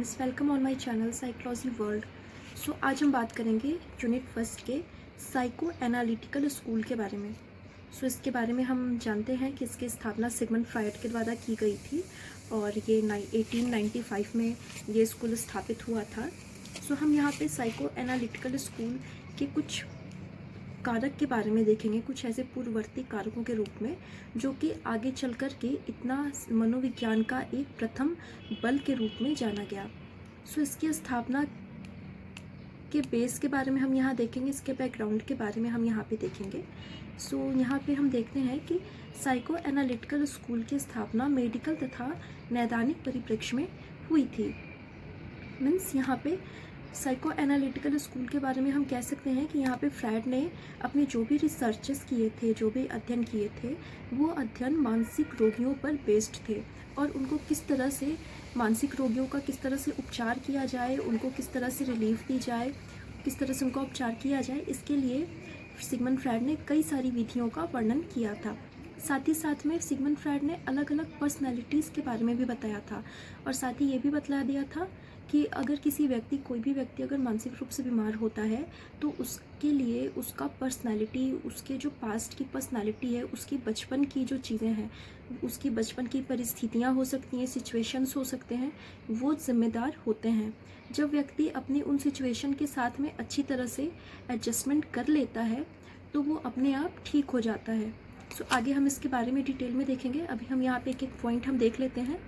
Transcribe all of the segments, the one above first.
Friends, welcome on my channel psychology world. आज हम बात करेंगे यूनिट फर्स्ट के साइको एनालिटिकल स्कूल के बारे में। इसके बारे में हम जानते हैं कि इसकी स्थापना सिगमंड फ्रायड के द्वारा की गई थी और ये 1895 में ये स्कूल स्थापित हुआ था। हम यहाँ पे साइको एनालिटिकल स्कूल के कुछ कारक के बारे में देखेंगे, कुछ ऐसे पूर्ववर्ती कारकों के रूप में जो कि आगे चल कर के इतना मनोविज्ञान का एक प्रथम बल के रूप में जाना गया। इसकी स्थापना के बेस के बारे में हम यहाँ देखेंगे, इसके बैकग्राउंड के बारे में हम यहाँ पे देखेंगे। यहाँ पे हम देखते हैं कि साइको एनालिटिकल स्कूल की स्थापना मेडिकल तथा नैदानिक परिप्रेक्ष्य में हुई थी। मीन्स यहाँ पे साइको एनालिटिकल स्कूल के बारे में हम कह सकते हैं कि यहाँ पे फ्रायड ने अपने जो भी रिसर्चेस किए थे, जो भी अध्ययन किए थे, वो अध्ययन मानसिक रोगियों पर बेस्ड थे और उनको किस तरह से मानसिक रोगियों का किस तरह से उपचार किया जाए, उनको किस तरह से रिलीफ दी जाए, किस तरह से उनका उपचार किया जाए, इसके लिए सिगमंड फ्रायड ने कई सारी विधियों का वर्णन किया था। साथ ही साथ में सिगमंड फ्रायड ने अलग अलग पर्सनैलिटीज़ के बारे में भी बताया था और साथ ही ये भी बतला दिया था कि अगर कोई भी व्यक्ति अगर मानसिक रूप से बीमार होता है तो उसके लिए उसका पर्सनैलिटी, उसके जो पास्ट की पर्सनैलिटी है, उसकी बचपन की जो चीज़ें हैं, उसकी बचपन की परिस्थितियाँ हो सकती हैं, सिचुएशंस हो सकते हैं, वो जिम्मेदार होते हैं। जब व्यक्ति अपनी उन सिचुएशन के साथ में अच्छी तरह से एडजस्टमेंट कर लेता है तो वो अपने आप ठीक हो जाता है। आगे हम इसके बारे में डिटेल में देखेंगे। अभी हम यहाँ पे एक एक पॉइंट हम देख लेते हैं।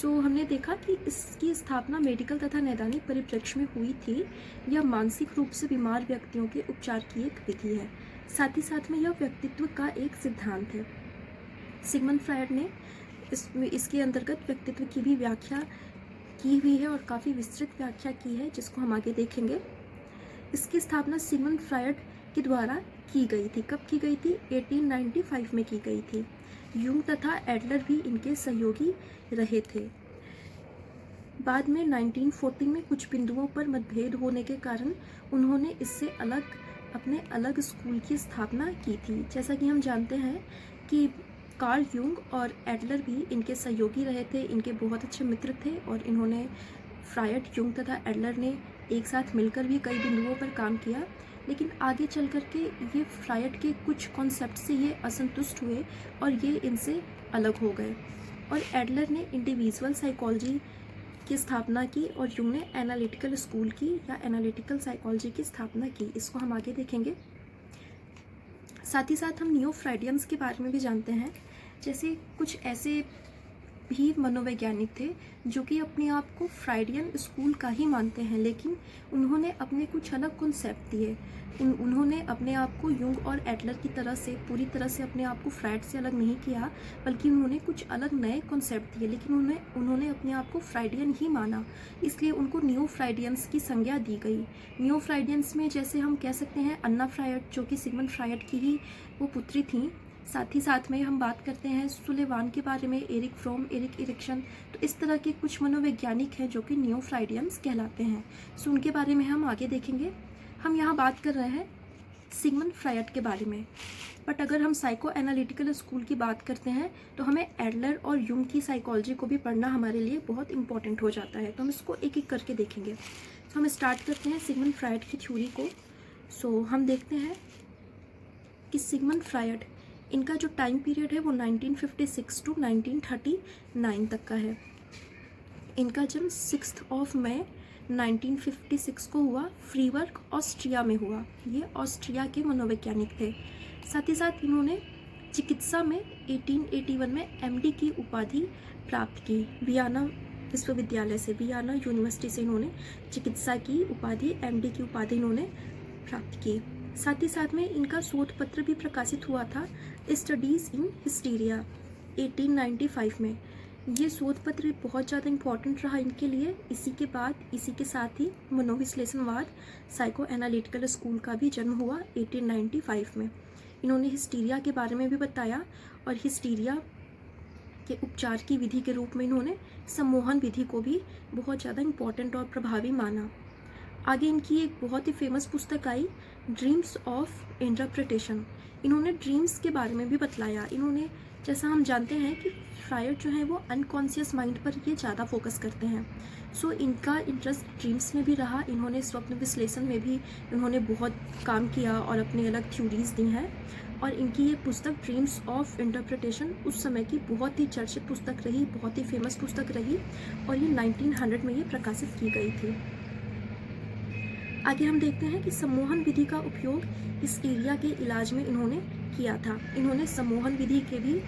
हमने देखा कि इसकी स्थापना मेडिकल तथा नैदानिक परिप्रेक्ष्य में हुई थी। यह मानसिक रूप से बीमार व्यक्तियों के उपचार की एक विधि है। साथ ही साथ में यह व्यक्तित्व का एक सिद्धांत है। सिगमंड फ्रायड ने इसके अंतर्गत व्यक्तित्व की भी व्याख्या की हुई है और काफ़ी विस्तृत व्याख्या की है, जिसको हम आगे देखेंगे। इसकी स्थापना सिगमंड फ्रायड के द्वारा की गई थी। कब की गई थी? 1895 में की गई थी। यूंग तथा एडलर भी इनके सहयोगी रहे थे। बाद में 1914 में कुछ बिंदुओं पर मतभेद होने के कारण उन्होंने इससे अपने अलग स्कूल की स्थापना की थी। जैसा कि हम जानते हैं कि कार्ल यूंग और एडलर भी इनके सहयोगी रहे थे, इनके बहुत अच्छे मित्र थे और इन्होंने फ्रायड, यूंग तथा एडलर ने एक साथ मिलकर भी कई बिंदुओं पर काम किया। लेकिन आगे चल कर के ये फ्रायड के कुछ कॉन्सेप्ट से ये असंतुष्ट हुए और ये इनसे अलग हो गए और एडलर ने इंडिविजुअल साइकोलॉजी की स्थापना की और यूंग ने एनालिटिकल स्कूल की या एनालिटिकल साइकोलॉजी की स्थापना की। इसको हम आगे देखेंगे। साथ ही साथ हम नियो फ्रायडियंस के बारे में भी जानते हैं। जैसे कुछ ऐसे भी मनोवैज्ञानिक थे जो कि अपने आप को फ्रायडियन स्कूल का ही मानते हैं, लेकिन उन्होंने अपने कुछ अलग कॉन्सेप्ट दिए। उन्होंने अपने आप को यूंग और एडलर की तरह से पूरी तरह से अपने आप को फ्रायड से अलग नहीं किया, बल्कि उन्होंने कुछ अलग नए कॉन्सेप्ट दिए, लेकिन उन्होंने अपने आप को फ्रायडियन ही माना, इसलिए उनको नियो फ्रायडियंस की संज्ञा दी गई। नियो फ्रायडियंस में जैसे हम कह सकते हैं अन्ना फ्रायड, जो कि सिगमंड फ्रायड की ही वो पुत्री थी। साथ ही साथ में हम बात करते हैं सुलेवान के बारे में, एरिक फ्रोम, एरिक इरिक्सन। तो इस तरह के कुछ मनोवैज्ञानिक हैं जो कि नियो फ्रायडियंस कहलाते हैं। उनके बारे में हम आगे देखेंगे। हम यहाँ बात कर रहे हैं सिगमंड फ्रायड के बारे में, बट अगर हम साइको एनालिटिकल स्कूल की बात करते हैं तो हमें एडलर और यूंग की साइकोलॉजी को भी पढ़ना हमारे लिए बहुत इंपॉर्टेंट हो जाता है। तो हम इसको एक एक करके देखेंगे। हम स्टार्ट करते हैं सिगमंड फ्रायड की थ्योरी को। हम देखते हैं कि सिगमंड फ्रायड, इनका जो टाइम पीरियड है वो 1956 टू 1939 तक का है। इनका जन्म 6 मई 1956 को हुआ। फ्रीबर्ग, ऑस्ट्रिया में हुआ। ये ऑस्ट्रिया के मनोवैज्ञानिक थे। साथ ही साथ इन्होंने चिकित्सा में 1881 में एमडी की उपाधि प्राप्त की। वियना विश्वविद्यालय से, वियना यूनिवर्सिटी से इन्होंने चिकित्सा की उपाधि, एमडी की उपाधि इन्होंने प्राप्त की। साथ ही साथ में इनका शोध पत्र भी प्रकाशित हुआ था, स्टडीज़ इन हिस्टीरिया, 1895 में। ये शोध पत्र बहुत ज़्यादा इम्पॉर्टेंट रहा इनके लिए। इसी के साथ ही मनोविश्लेषणवाद, साइको एनालिटिकल स्कूल का भी जन्म हुआ 1895 में। इन्होंने हिस्टीरिया के बारे में भी बताया और हिस्टीरिया के उपचार की विधि के रूप में इन्होंने सम्मोहन विधि को भी बहुत ज़्यादा इम्पॉर्टेंट और प्रभावी माना। आगे इनकी एक बहुत ही फेमस पुस्तक आई, ड्रीम्स ऑफ इंटरप्रिटेशन। इन्होंने ड्रीम्स के बारे में भी बतलाया। इन्होंने जैसा हम जानते हैं कि फ्रायड जो है वो अनकॉन्शियस माइंड पर ये ज़्यादा फोकस करते हैं। सो इनका इंटरेस्ट ड्रीम्स में भी रहा, इन्होंने स्वप्न विश्लेषण में भी इन्होंने बहुत काम किया और अपनी अलग थ्योरीज दी हैं। और इनकी ये पुस्तक ड्रीम्स ऑफ इंटरप्रिटेशन उस समय की बहुत ही चर्चित पुस्तक रही, बहुत ही फेमस पुस्तक रही, और ये 1900 में ये प्रकाशित की गई थी। आगे हम देखते हैं कि सम्मोहन विधि का उपयोग इस एरिया के इलाज में इन्होंने किया था। इन्होंने सम्मोहन विधि के भी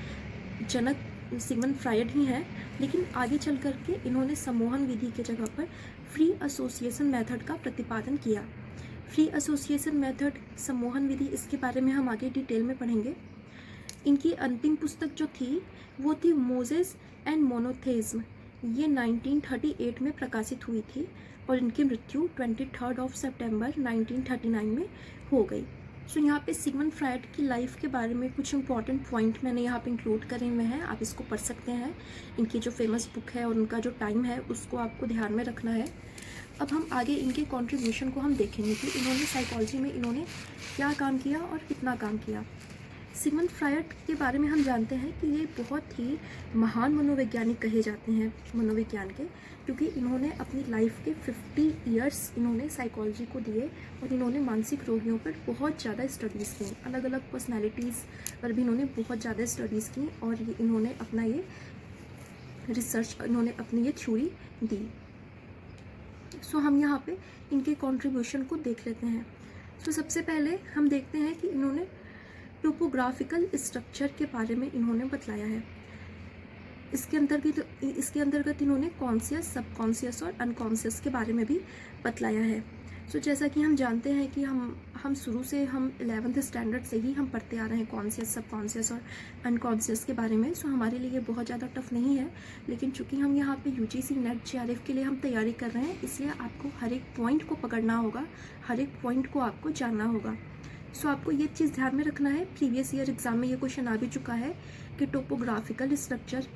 जनक सिगमंड फ्रायड ही हैं, लेकिन आगे चल कर के इन्होंने सम्मोहन विधि के जगह पर फ्री एसोसिएशन मेथड का प्रतिपादन किया। फ्री एसोसिएशन मेथड, सम्मोहन विधि, इसके बारे में हम आगे डिटेल में पढ़ेंगे। इनकी अंतिम पुस्तक जो थी वो थी मोजेस एंड मोनोथेइज्म। ये 1938 में प्रकाशित हुई थी और इनकी मृत्यु 23 सितंबर 1939 में हो गई। सो यहाँ पे सिगमंड फ्रायड की लाइफ के बारे में कुछ इंपॉर्टेंट पॉइंट मैंने यहाँ पे इंक्लूड करे हुए हैं, आप इसको पढ़ सकते हैं। इनकी जो फेमस बुक है और उनका जो टाइम है उसको आपको ध्यान में रखना है। अब हम आगे इनके कंट्रीब्यूशन को हम देखेंगे कि इन्होंने साइकोलॉजी में इन्होंने क्या काम किया और कितना काम किया। सिगमंड फ्रायड के बारे में हम जानते हैं कि ये बहुत ही महान मनोवैज्ञानिक कहे जाते हैं मनोविज्ञान के, क्योंकि इन्होंने अपनी लाइफ के 50 इयर्स इन्होंने साइकोलॉजी को दिए और इन्होंने मानसिक रोगियों पर बहुत ज़्यादा स्टडीज़ की, अलग अलग पर्सनैलिटीज़ पर भी इन्होंने बहुत ज़्यादा स्टडीज़ की और ये इन्होंने अपना ये रिसर्च, इन्होंने अपनी ये थ्योरी दी। सो हम यहाँ पे इनके कंट्रीब्यूशन को देख लेते हैं। सो सबसे पहले हम देखते हैं कि इन्होंने टोपोग्राफिकल स्ट्रक्चर के बारे में इन्होंने बतलाया है। इसके अंतर्गत इन्होंने कॉन्शियस, सबकॉन्शियस और अनकॉन्शियस के बारे में भी बतलाया है। सो जैसा कि हम जानते हैं कि हम शुरू से हम 11th स्टैंडर्ड से ही हम पढ़ते आ रहे हैं कॉन्शियस, सबकॉन्शियस और अनकॉन्शियस के बारे में। सो हमारे लिए बहुत ज़्यादा टफ नहीं है, लेकिन चूंकि हम यहाँ पे UGC नेट JRF के लिए हम तैयारी कर रहे हैं, इसलिए आपको हर एक पॉइंट को पकड़ना होगा, हर एक पॉइंट को आपको जानना होगा। सो आपको ये चीज़ ध्यान में रखना है, प्रीवियस ईयर एग्जाम में ये क्वेश्चन आ भी चुका है कि टोपोग्राफिकल स्ट्रक्चर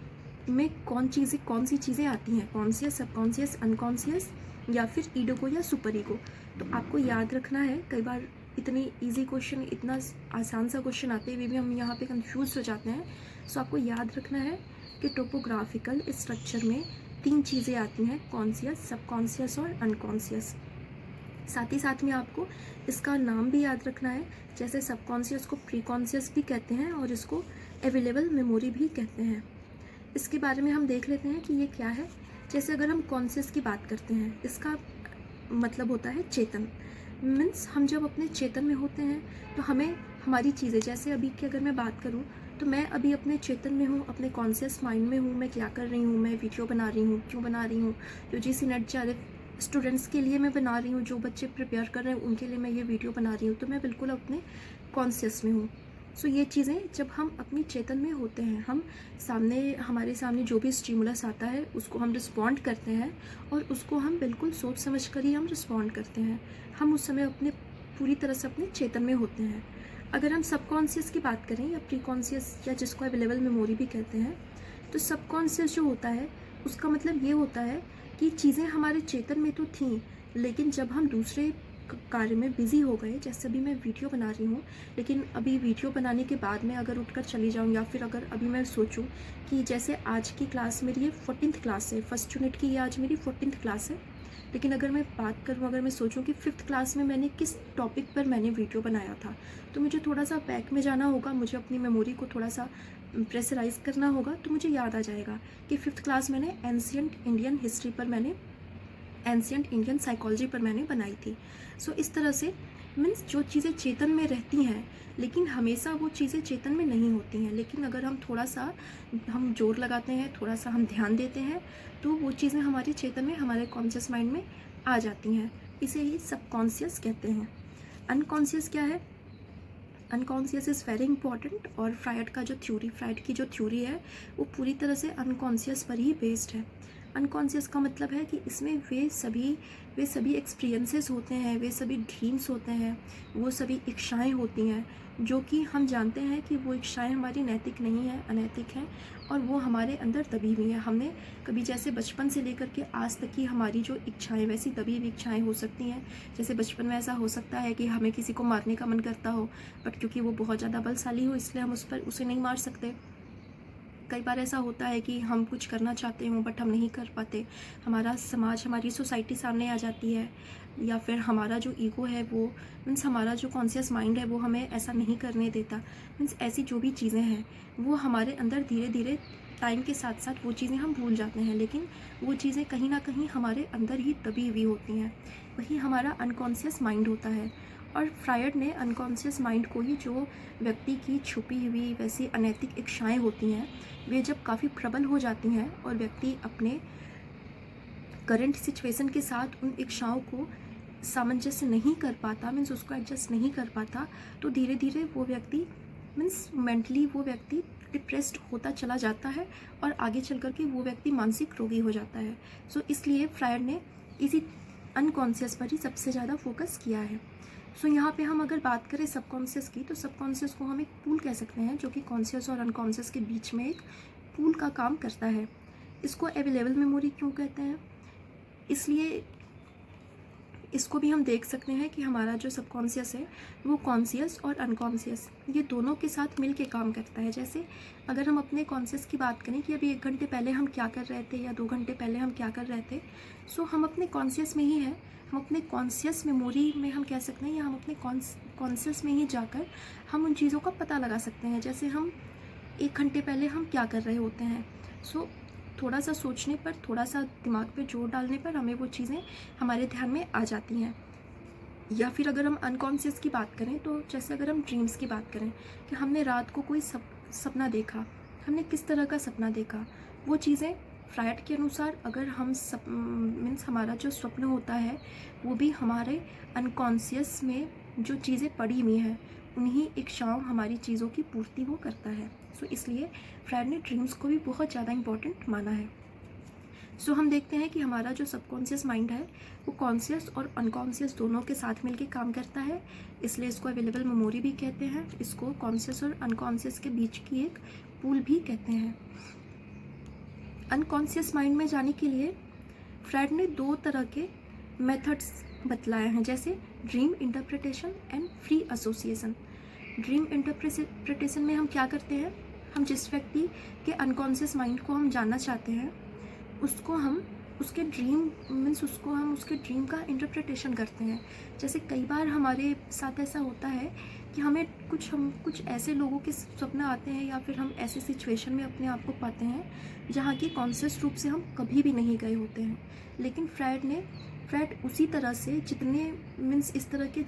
में कौन सी चीज़ें आती हैं, कॉन्शियस, सबकॉन्शियस, अनकॉन्शियस या फिर ईगो या सुपर ईगो। तो आपको याद रखना है, कई बार इतनी इजी क्वेश्चन, इतना आसान सा क्वेश्चन आते हुए भी हम यहाँ पे कंफ्यूज हो जाते हैं। सो आपको याद रखना है कि टोपोग्राफिकल स्ट्रक्चर में 3 चीज़ें आती हैं, कॉन्शियस, सबकॉन्शियस और अनकॉन्शियस। साथ ही साथ में आपको इसका नाम भी याद रखना है, जैसे सबकॉन्शियस को प्रीकॉन्शियस भी कहते हैं और इसको अवेलेबल मेमोरी भी कहते हैं। इसके बारे में हम देख लेते हैं कि ये क्या है। जैसे अगर हम कॉन्शियस की बात करते हैं, इसका मतलब होता है चेतन। मीन्स हम जब अपने चेतन में होते हैं तो हमें हमारी चीज़ें, जैसे अभी की अगर मैं बात करूँ तो मैं अभी अपने चेतन में हूँ, अपने कॉन्शियस माइंड में हूँ, मैं क्या कर रही हूँ, मैं वीडियो बना रही हूँ, क्यों बना रही हूँ, UGC नेट JRF स्टूडेंट्स के लिए मैं बना रही हूँ, जो बच्चे प्रिपेयर कर रहे हैं उनके लिए मैं ये वीडियो बना रही हूँ, तो मैं बिल्कुल अपने कॉन्शियस में हूँ। सो ये चीज़ें जब हम अपनी चेतन में होते हैं, हम हमारे सामने जो भी स्टिमुलस आता है उसको हम रिस्पॉन्ड करते हैं और उसको हम बिल्कुल सोच समझ कर ही हम रिस्पॉन्ड करते हैं। हम उस समय अपने पूरी तरह से अपने चेतन में होते हैं। अगर हम सबकॉन्शियस की बात करें या प्रीकॉन्शियस या जिसको अवेलेबल मेमोरी भी कहते हैं, तो सबकॉन्शियस जो होता है उसका मतलब ये होता है कि चीज़ें हमारे चेतन में तो थीं, लेकिन जब हम दूसरे कार्य में बिज़ी हो गए, जैसे अभी मैं वीडियो बना रही हूँ, लेकिन अभी वीडियो बनाने के बाद में अगर उठकर चली जाऊँ या फिर अगर अभी मैं सोचूं कि जैसे आज की क्लास मेरी ये 14th क्लास है, फर्स्ट यूनिट की ये आज मेरी 14th क्लास है, लेकिन अगर मैं बात करूँ, अगर मैं सोचूं कि 5th क्लास में मैंने किस टॉपिक पर मैंने वीडियो बनाया था, तो मुझे थोड़ा सा बैक में जाना होगा, मुझे अपनी मेमोरी को थोड़ा सा प्रेशराइज करना होगा, तो मुझे याद आ जाएगा कि 5th क्लास मैंने एंशिएंट इंडियन हिस्ट्री पर, मैंने एंशिएंट इंडियन साइकोलॉजी पर मैंने बनाई थी। सो इस तरह से मीन्स जो चीज़ें चेतन में रहती हैं, लेकिन हमेशा वो चीज़ें चेतन में नहीं होती हैं, लेकिन अगर हम थोड़ा सा हम जोर लगाते हैं, थोड़ा सा हम ध्यान देते हैं, तो वो चीज़ें हमारी चेतन में, हमारे कॉन्शियस माइंड में आ जाती हैं। इसे ही सबकॉन्शियस कहते हैं। अनकॉन्शियस क्या है? अनकॉन्शियस इज़ वेरी इंपॉर्टेंट, और फ्रायड की जो थ्योरी है वो पूरी तरह से अनकॉन्शियस पर ही बेस्ड है। अनकॉन्शियस का मतलब है कि इसमें वे सभी एक्सपीरियंसेस होते हैं, वे सभी ड्रीम्स होते हैं, वो सभी इच्छाएं होती हैं, जो कि हम जानते हैं कि वो इच्छाएं हमारी नैतिक नहीं है, अनैतिक हैं, और वो हमारे अंदर दबी हुई हैं। हमने कभी जैसे बचपन से लेकर के आज तक की हमारी जो इच्छाएं, वैसी दबी हुई इच्छाएं हो सकती हैं। जैसे बचपन में ऐसा हो सकता है कि हमें किसी को मारने का मन करता हो, बट क्योंकि वो बहुत ज़्यादा बलशाली हो इसलिए हम उसे नहीं मार सकते। कई बार ऐसा होता है कि हम कुछ करना चाहते हों बट हम नहीं कर पाते, हमारा समाज, हमारी सोसाइटी सामने आ जाती है, या फिर हमारा जो ईगो है वो मीन्स हमारा जो कॉन्शियस माइंड है वो हमें ऐसा नहीं करने देता। मीन्स ऐसी जो भी चीज़ें हैं वो हमारे अंदर धीरे धीरे टाइम के साथ साथ वो चीज़ें हम भूल जाते हैं, लेकिन वो चीज़ें कहीं ना कहीं हमारे अंदर ही दबी हुई होती हैं। वही हमारा अनकॉन्शियस माइंड होता है। और फ्रायड ने अनकॉन्शियस माइंड को ही जो व्यक्ति की छुपी हुई वैसी अनैतिक इच्छाएं होती हैं वे जब काफ़ी प्रबल हो जाती हैं और व्यक्ति अपने करंट सिचुएशन के साथ उन इच्छाओं को सामंजस्य नहीं कर पाता, मीन्स उसको एडजस्ट नहीं कर पाता, तो धीरे धीरे वो व्यक्ति मीन्स मेंटली वो व्यक्ति डिप्रेस्ड होता चला जाता है और आगे चल कर के वो व्यक्ति मानसिक रोगी हो जाता है। सो इसलिए फ्रायड ने इसी अनकॉन्शियस पर ही सबसे ज़्यादा फोकस किया है। सो यहाँ पे हम अगर बात करें सबकॉन्शियस की, तो सबकॉन्शियस को हम एक पूल कह सकते हैं जो कि कॉन्शियस और अनकॉन्शियस के बीच में एक पूल का काम करता है। इसको अवेलेबल मेमोरी क्यों कहते हैं? इसलिए इसको भी हम देख सकते हैं कि हमारा जो सबकॉन्शियस है वो कॉन्शियस और अनकॉन्शियस ये दोनों के साथ मिल के काम करता है। जैसे अगर हम अपने कॉन्शियस की बात करें कि अभी 1 घंटे पहले हम क्या कर रहे थे या 2 घंटे पहले हम क्या कर रहे थे, सो हम अपने कॉन्शियस में ही हैं, हम अपने कॉन्शियस मेमोरी में हम कह सकते हैं, या हम अपने कॉन्शियस में ही जाकर हम उन चीज़ों का पता लगा सकते हैं। जैसे हम 1 घंटे पहले हम क्या कर रहे होते हैं, सो थोड़ा सा सोचने पर, थोड़ा सा दिमाग पे जोर डालने पर हमें वो चीज़ें हमारे ध्यान में आ जाती हैं। या फिर अगर हम अनकॉन्शियस की बात करें, तो जैसे अगर हम ड्रीम्स की बात करें कि हमने रात को कोई सपना देखा, हमने किस तरह का सपना देखा, वो चीज़ें फ्रायड के अनुसार अगर हम मीन्स हमारा जो स्वप्न होता है वो भी हमारे अनकॉन्शियस में जो चीज़ें पड़ी हुई हैं उन्हीं इच्छाओं हमारी चीज़ों की पूर्ति वो करता है। सो इसलिए फ्रायड ने ड्रीम्स को भी बहुत ज़्यादा इम्पॉर्टेंट माना है। सो हम देखते हैं कि हमारा जो सबकॉन्शियस माइंड है वो कॉन्शियस और अनकॉन्शियस दोनों के साथ मिलकर काम करता है, इसलिए इसको अवेलेबल मेमोरी भी कहते हैं। इसको कॉन्शियस और अनकॉन्शियस के बीच की एक पूल भी कहते हैं। अनकॉन्शियस माइंड में जाने के लिए फ्रायड ने 2 तरह के मेथड्स बतलाए हैं, जैसे dream interpretation and free association. Dream interpretation में हम क्या करते हैं, हम जिस व्यक्ति के अनकॉन्शियस माइंड को हम जानना चाहते हैं उसको हम उसके ड्रीम मीन्स उसको हम उसके ड्रीम का इंटरप्रिटेशन करते हैं। जैसे कई बार हमारे साथ ऐसा होता है कि हम कुछ ऐसे लोगों के सपना आते हैं, या फिर हम ऐसे सिचुएशन में अपने आप को पाते हैं जहाँ की कॉन्शियस रूप से हम कभी भी नहीं गए होते हैं। लेकिन फ्रायड उसी तरह से जितने मीन्स इस तरह के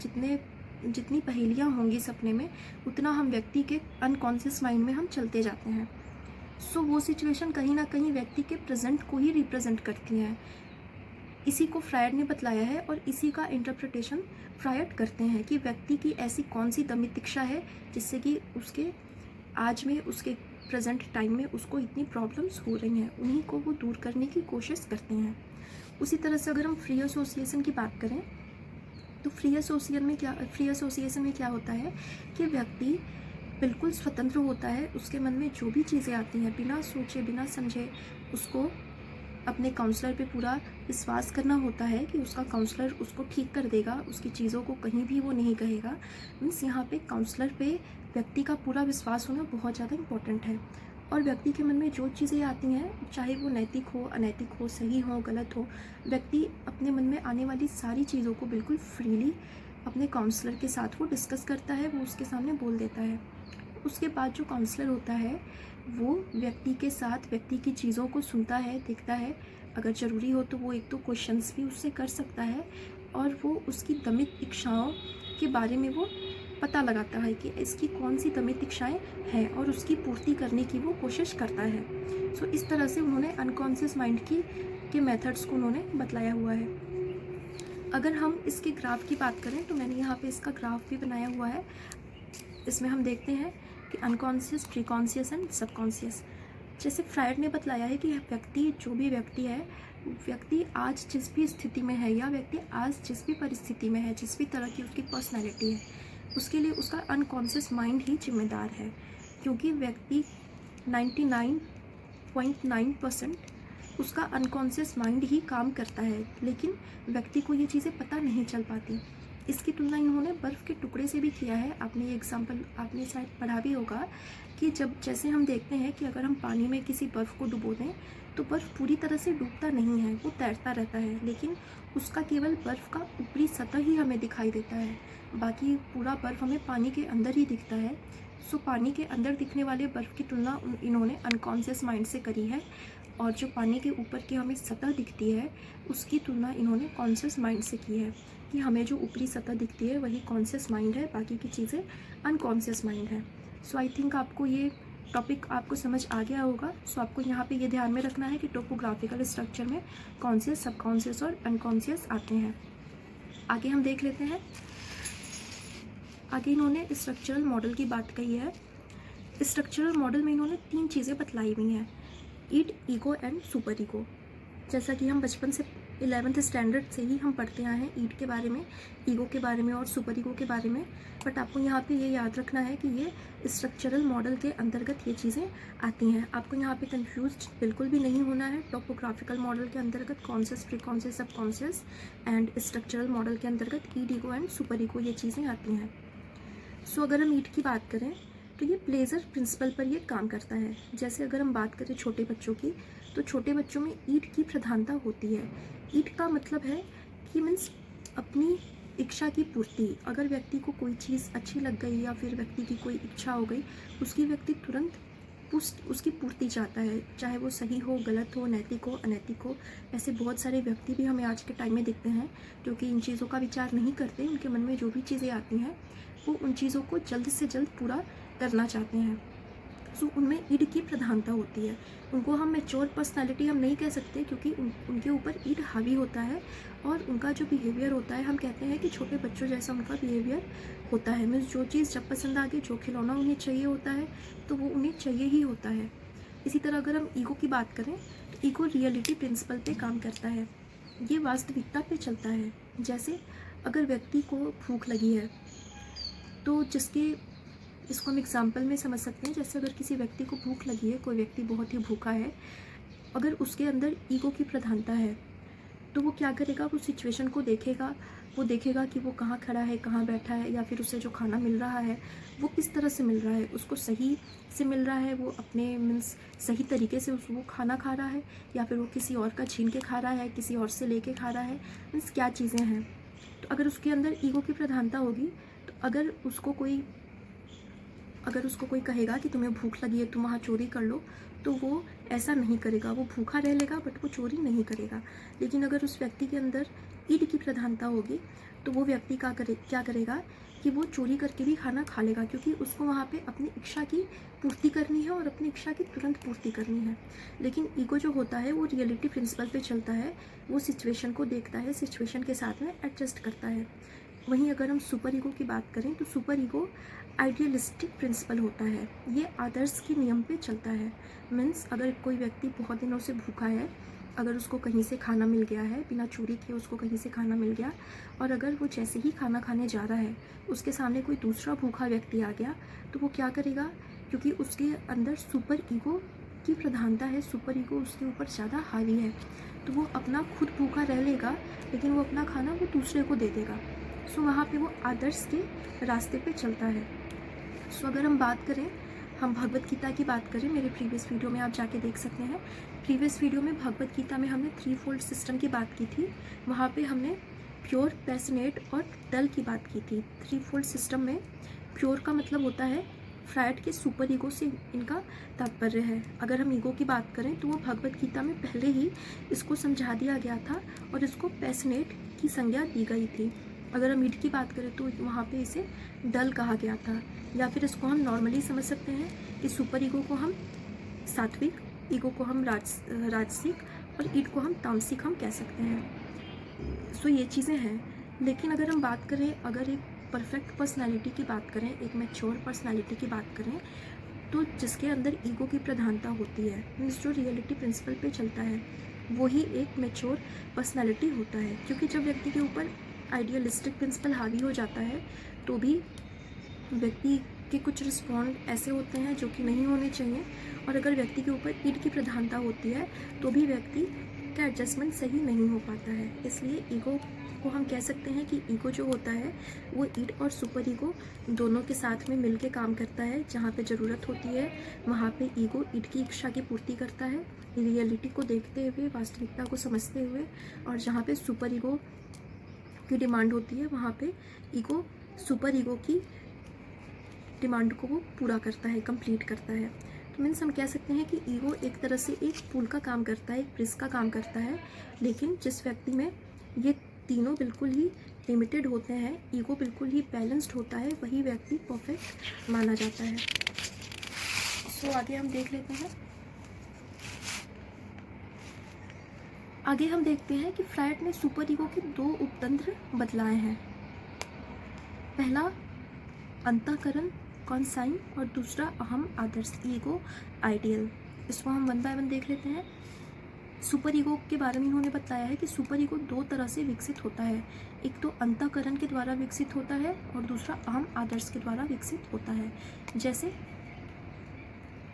जितनी पहेलियाँ होंगी सपने में, उतना हम व्यक्ति के अनकॉन्शियस माइंड में हम चलते जाते हैं। सो वो सिचुएशन कहीं ना कहीं व्यक्ति के प्रेजेंट को ही रिप्रेजेंट करती हैं। इसी को फ्रायड ने बतलाया है और इसी का इंटरप्रिटेशन फ्रायड करते हैं कि व्यक्ति की ऐसी कौन सी दमित इच्छा है जिससे कि उसके आज में, उसके प्रेजेंट टाइम में उसको इतनी प्रॉब्लम्स हो रही हैं, उन्हीं को वो दूर करने की कोशिश करते हैं। उसी तरह से अगर हम फ्री एसोसिएशन की बात करें, तो फ्री एसोसिएशन में क्या होता है कि व्यक्ति बिल्कुल स्वतंत्र होता है, उसके मन में जो भी चीज़ें आती हैं बिना सोचे बिना समझे उसको अपने काउंसलर पे पूरा विश्वास करना होता है कि उसका काउंसलर उसको ठीक कर देगा, उसकी चीज़ों को कहीं भी वो नहीं कहेगा। मीन्स यहाँ पे काउंसलर पे व्यक्ति का पूरा विश्वास होना बहुत ज़्यादा इम्पोर्टेंट है। और व्यक्ति के मन में जो चीज़ें आती हैं, चाहे वो नैतिक हो, अनैतिक हो, सही हो, गलत हो, व्यक्ति अपने मन में आने वाली सारी चीज़ों को बिल्कुल फ्रीली अपने काउंसलर के साथ वो डिस्कस करता है, वो उसके सामने बोल देता है। उसके बाद जो काउंसलर होता है वो व्यक्ति के साथ व्यक्ति की चीज़ों को सुनता है, देखता है, अगर ज़रूरी हो तो वो 1-2 क्वेश्चंस भी उससे कर सकता है, और वो उसकी दमित इच्छाओं के बारे में वो पता लगाता है कि इसकी कौन सी दमित इच्छाएँ हैं और उसकी पूर्ति करने की वो कोशिश करता है। सो इस तरह से उन्होंने अनकॉन्शियस माइंड के मेथड्स को उन्होंने बतलाया हुआ है। अगर हम इसके ग्राफ की बात करें तो मैंने यहाँ पे इसका ग्राफ भी बनाया हुआ है। इसमें हम देखते हैं कि अनकॉन्शियस, प्रीकॉन्शियस एंड सबकॉन्शियस। जैसे फ्रायड ने बतलाया है कि व्यक्ति, जो भी व्यक्ति है, व्यक्ति आज जिस भी स्थिति में है या व्यक्ति आज जिस भी परिस्थिति में है, जिस भी तरह की उसकी पर्सनैलिटी है, उसके लिए उसका अनकॉन्शियस माइंड ही जिम्मेदार है, क्योंकि व्यक्ति 99.9% उसका अनकॉन्शियस माइंड ही काम करता है, लेकिन व्यक्ति को ये चीज़ें पता नहीं चल पाती। इसकी तुलना इन्होंने बर्फ़ के टुकड़े से भी किया है। आपने ये एग्जाम्पल आपने शायद पढ़ा भी होगा कि जब जैसे हम देखते हैं कि अगर हम पानी में किसी बर्फ़ को डुबो दें तो बर्फ़ पूरी तरह से डूबता नहीं है, वो तैरता रहता है, लेकिन उसका केवल बर्फ़ का ऊपरी सतह ही हमें दिखाई देता है, बाकी पूरा बर्फ़ हमें पानी के अंदर ही दिखता है। सो पानी के अंदर दिखने वाले बर्फ़ की तुलना इन्होंने अनकॉन्शियस माइंड से करी है, और जो पानी के ऊपर की हमें सतह दिखती है उसकी तुलना इन्होंने कॉन्शियस माइंड से की है, कि हमें जो ऊपरी सतह दिखती है वही कॉन्शियस माइंड है, बाकी की चीज़ें अनकॉन्शियस माइंड है। सो आई थिंक आपको ये टॉपिक आपको समझ आ गया होगा। सो आपको यहाँ पे ये ध्यान में रखना है कि टोपोग्राफिकल स्ट्रक्चर में कॉन्शियस, सबकॉन्शियस और अनकॉन्शियस आते हैं। आगे हम देख लेते हैं। आगे इन्होंने स्ट्रक्चरल मॉडल की बात कही है। स्ट्रक्चरल मॉडल में इन्होंने 3 चीज़ें बतलाई हुई हैं, ईड, ईगो एंड सुपर ईगो। जैसा कि हम बचपन से 11th स्टैंडर्ड से ही हम पढ़ते आए हैं ईड के बारे में, ईगो के बारे में और सुपर ईगो के बारे में, बट आपको यहाँ पे ये याद रखना है कि ये स्ट्रक्चरल मॉडल के अंतर्गत ये चीज़ें आती हैं। आपको यहाँ पे कंफ्यूज बिल्कुल भी नहीं होना है। टोपोग्राफिकल मॉडल के अंतर्गत कॉन्शियस, प्री कॉन्शियस, सब कॉन्शियस, एंड स्ट्रक्चरल मॉडल के अंतर्गत ईड, ईगो एंड सुपर ईगो ये चीज़ें आती हैं। सो अगर हम ईड की बात करें तो ये प्लेजर प्रिंसिपल पर ये काम करता है। जैसे अगर हम बात करें छोटे बच्चों की, तो छोटे बच्चों में ईड की प्रधानता होती है। ईड का मतलब है कि मीन्स अपनी इच्छा की पूर्ति। अगर व्यक्ति को कोई चीज़ अच्छी लग गई या फिर व्यक्ति की कोई इच्छा हो गई, उसकी व्यक्ति तुरंत उसकी पूर्ति चाहता है, चाहे वो सही हो, गलत हो, नैतिक हो, अनैतिक हो। ऐसे बहुत सारे व्यक्ति भी हमें आज के टाइम में दिखते हैं जो कि इन चीज़ों का विचार नहीं करते। उनके मन में जो भी चीज़ें आती हैं वो उन चीज़ों को जल्द से जल्द पूरा करना चाहते हैं। सो उनमें ईड की प्रधानता होती है। उनको हम मैच्योर पर्सनालिटी हम नहीं कह सकते, क्योंकि उनके ऊपर ईड हावी होता है, और उनका जो बिहेवियर होता है, हम कहते हैं कि छोटे बच्चों जैसा उनका बिहेवियर होता है। मीन्स जो चीज़ जब पसंद आ गई, जो खिलौना उन्हें चाहिए होता है तो वो उन्हें चाहिए ही होता है। इसी तरह अगर हम ईगो की बात करें तो ईगो रियलिटी प्रिंसिपल पे काम करता है। ये वास्तविकता पे चलता है। जैसे अगर व्यक्ति को भूख लगी है तो इसको हम एग्जाम्पल में समझ सकते हैं। जैसे अगर किसी व्यक्ति को भूख लगी है, कोई व्यक्ति बहुत ही भूखा है, अगर उसके अंदर ईगो की प्रधानता है तो वो क्या करेगा, वो सिचुएशन को देखेगा। वो देखेगा कि वो कहाँ खड़ा है, कहाँ बैठा है, या फिर उसे जो खाना मिल रहा है वो किस तरह से मिल रहा है, उसको सही से मिल रहा है, वो अपने मीन्स सही तरीके से वो खाना खा रहा है, या फिर वो किसी और का छीन के खा रहा है, किसी और से लेके खा रहा है, मीन्स क्या चीज़ें हैं। तो अगर उसके अंदर ईगो की प्रधानता होगी तो अगर उसको कोई कहेगा कि तुम्हें भूख लगी है, तुम वहाँ चोरी कर लो, तो वो ऐसा नहीं करेगा। वो भूखा रह लेगा बट वो चोरी नहीं करेगा। लेकिन अगर उस व्यक्ति के अंदर ईड की प्रधानता होगी तो वो व्यक्ति क्या करेगा कि वो चोरी करके भी खाना खा लेगा, क्योंकि उसको वहाँ पे अपनी इच्छा की पूर्ति करनी है और अपनी इच्छा की तुरंत पूर्ति करनी है। लेकिन ईगो जो होता है वो रियलिटी प्रिंसिपल पे चलता है। वो सिचुएशन को देखता है, सिचुएशन के साथ में एडजस्ट करता है। वहीं अगर हम सुपर ईगो की बात करें तो सुपर ईगो आइडियलिस्टिक प्रिंसिपल होता है। ये आदर्श के नियम पे चलता है। मीन्स अगर कोई व्यक्ति बहुत दिनों से भूखा है, अगर उसको कहीं से खाना मिल गया है, बिना चोरी किए उसको कहीं से खाना मिल गया, और अगर वो जैसे ही खाना खाने जा रहा है उसके सामने कोई दूसरा भूखा व्यक्ति आ गया, तो वो क्या करेगा, क्योंकि उसके अंदर सुपर ईगो की प्रधानता है, सुपर ईगो उसके ऊपर ज़्यादा हावी है, तो वो अपना खुद भूखा रह लेगा लेकिन वो अपना खाना वो दूसरे को दे देगा। सो वहाँ पे वो आदर्श के रास्ते पे चलता है। सो अगर हम बात करें, हम भगवत गीता की बात करें, मेरे प्रीवियस वीडियो में आप जाके देख सकते हैं। प्रीवियस वीडियो में भगवत गीता में हमने 3 फोल्ड सिस्टम की बात की थी। वहाँ पे हमने प्योर, पैशनेट और डल की बात की थी। 3 फोल्ड सिस्टम में प्योर का मतलब होता है फ्रायड के सुपर ईगो से इनका तात्पर्य है। अगर हम ईगो की बात करें तो वो भगवत गीता में पहले ही इसको समझा दिया गया था और इसको पैशनेट की संज्ञा दी गई थी। अगर हम ईड की बात करें तो वहाँ पे इसे डल कहा गया था, या फिर इसको हम नॉर्मली समझ सकते हैं कि सुपर ईगो को हम सात्विक, ईगो को हम राजसिक और ईड को हम तामसिक हम कह सकते हैं। सो ये चीज़ें हैं। लेकिन अगर हम बात करें, अगर एक परफेक्ट पर्सनालिटी की बात करें, एक मैच्योर पर्सनालिटी की बात करें, तो जिसके अंदर ईगो की प्रधानता होती है, मीन्स जो रियलिटी प्रिंसिपल पे चलता है, वही एक मैच्योर पर्सनालिटी होता है। क्योंकि जब व्यक्ति के ऊपर आइडियलिस्टिक प्रिंसिपल हावी हो जाता है तो भी व्यक्ति के कुछ रिस्पॉन्ड ऐसे होते हैं जो कि नहीं होने चाहिए, और अगर व्यक्ति के ऊपर ईड की प्रधानता होती है तो भी व्यक्ति फ्रायड का एडजस्टमेंट सही नहीं हो पाता है। इसलिए ईगो को हम कह सकते हैं कि ईगो जो होता है वो ईड और सुपर ईगो दोनों के साथ में मिलके काम करता है। जहाँ पे ज़रूरत होती है वहाँ पे ईगो ईड की इच्छा की पूर्ति करता है, रियलिटी को देखते हुए, वास्तविकता को समझते हुए। और जहाँ पे सुपर ईगो की डिमांड होती है वहाँ पे ईगो सुपर ईगो की डिमांड को वो पूरा करता है, कंप्लीट करता है। तो मीन्स हम कह सकते हैं कि ईगो एक तरह से एक पुल का काम करता है, एक ब्रिज का काम करता है। लेकिन जिस व्यक्ति में ये तीनों बिल्कुल ही लिमिटेड होते हैं, ईगो बिल्कुल ही बैलेंस्ड होता है, वही व्यक्ति परफेक्ट माना जाता है। सो आगे हम देख लेते हैं। आगे हम देखते हैं कि फ्रायड ने सुपर ईगो के 2 उपतंत्र बतलाए हैं। पहला अंतःकरण कॉन्साइन और दूसरा अहम आदर्श ईगो आइडियल। इसको हम वन बाय वन देख लेते हैं। सुपर ईगो के बारे में इन्होंने बताया है कि सुपर ईगो 2 तरह से विकसित होता है। एक तो अंतःकरण के द्वारा विकसित होता है और दूसरा अहम आदर्श के द्वारा विकसित होता है। जैसे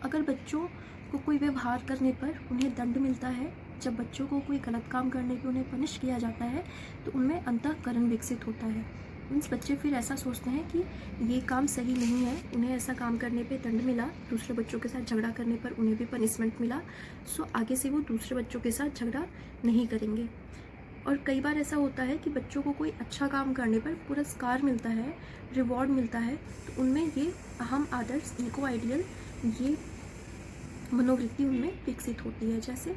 अगर बच्चों को कोई व्यवहार करने पर उन्हें दंड मिलता है, जब बच्चों को कोई गलत काम करने पर उन्हें पनिश किया जाता है तो उनमें अंतःकरण विकसित होता है। मीन्स बच्चे फिर ऐसा सोचते हैं कि ये काम सही नहीं है, उन्हें ऐसा काम करने पे दंड मिला, दूसरे बच्चों के साथ झगड़ा करने पर उन्हें भी पनिशमेंट मिला, सो आगे से वो दूसरे बच्चों के साथ झगड़ा नहीं करेंगे। और कई बार ऐसा होता है कि बच्चों को कोई अच्छा काम करने पर पुरस्कार मिलता है, रिवॉर्ड मिलता है, तो उनमें ये अहम आदर्श ईगो आइडियल ये मनोवृत्ति उनमें विकसित होती है। जैसे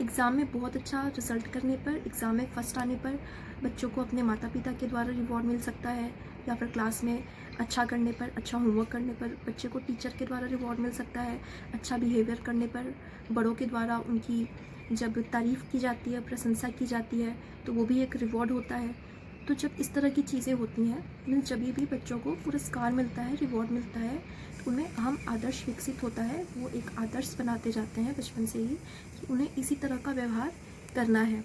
एग्ज़ाम में बहुत अच्छा रिजल्ट करने पर, एग्ज़ाम में फर्स्ट आने पर बच्चों को अपने माता पिता के द्वारा रिवॉर्ड मिल सकता है, या फिर क्लास में अच्छा करने पर, अच्छा होमवर्क करने पर बच्चे को टीचर के द्वारा रिवॉर्ड मिल सकता है। अच्छा बिहेवियर करने पर बड़ों के द्वारा उनकी जब तारीफ़ की जाती है, प्रशंसा की जाती है, तो वो भी एक रिवॉर्ड होता है। तो जब इस तरह की चीज़ें होती हैं, मीन्स जब भी बच्चों को पुरस्कार मिलता है, रिवॉर्ड मिलता है, तो उनमें अहम आदर्श विकसित होता है। वो एक आदर्श बनाते जाते हैं बचपन से ही कि उन्हें इसी तरह का व्यवहार करना है।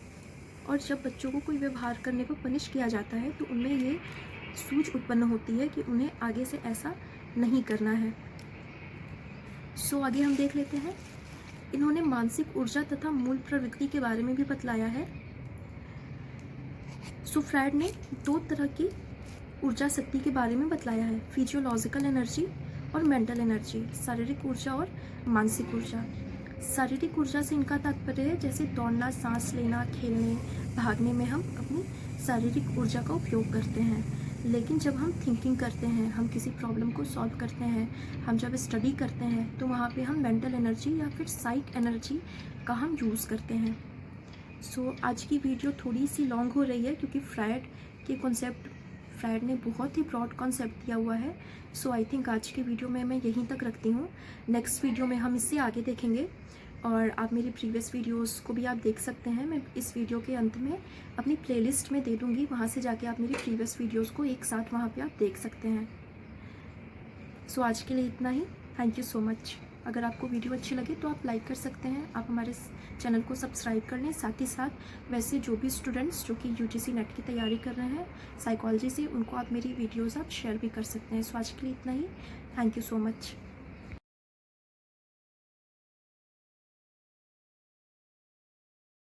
और जब बच्चों को कोई व्यवहार करने पर पनिश किया जाता है तो उनमें ये सूझ उत्पन्न होती है कि उन्हें आगे से ऐसा नहीं करना है। सो आगे हम देख लेते हैं। इन्होंने मानसिक ऊर्जा तथा मूल प्रवृत्ति के बारे में भी बतलाया है। सो फ्रायड ने 2 तरह की ऊर्जा शक्ति के बारे में बतलाया है, फिजियोलॉजिकल एनर्जी और मेंटल एनर्जी, शारीरिक ऊर्जा और मानसिक ऊर्जा। शारीरिक ऊर्जा से इनका तात्पर्य है जैसे दौड़ना, सांस लेना, खेलने, भागने में हम अपनी शारीरिक ऊर्जा का उपयोग करते हैं। लेकिन जब हम थिंकिंग करते हैं, हम किसी प्रॉब्लम को सॉल्व करते हैं, हम जब स्टडी करते हैं, तो वहाँ पे हम मेंटल एनर्जी या फिर साइक एनर्जी का हम यूज़ करते हैं। सो आज की वीडियो थोड़ी सी लॉन्ग हो रही है क्योंकि फ्रायड ने बहुत ही ब्रॉड कॉन्सेप्ट दिया हुआ है। सो आई थिंक आज की वीडियो में मैं यहीं तक रखती हूँ। नेक्स्ट वीडियो में हम इससे आगे देखेंगे और आप मेरी प्रीवियस वीडियोस को भी आप देख सकते हैं। मैं इस वीडियो के अंत में अपनी प्लेलिस्ट में दे दूँगी, वहाँ से जाके आप मेरी प्रीवियस वीडियोस को एक साथ वहाँ पे आप देख सकते हैं। सो आज के लिए इतना ही। Thank you so much. अगर आपको वीडियो अच्छी लगे तो आप लाइक कर सकते हैं, आप हमारे चैनल को सब्सक्राइब कर लें। साथ ही साथ वैसे जो भी स्टूडेंट्स जो कि UGC नेट की तैयारी कर रहे हैं साइकोलॉजी से, उनको आप मेरी वीडियोज़ आप शेयर भी कर सकते हैं। सो आज के लिए इतना ही। Thank you so much.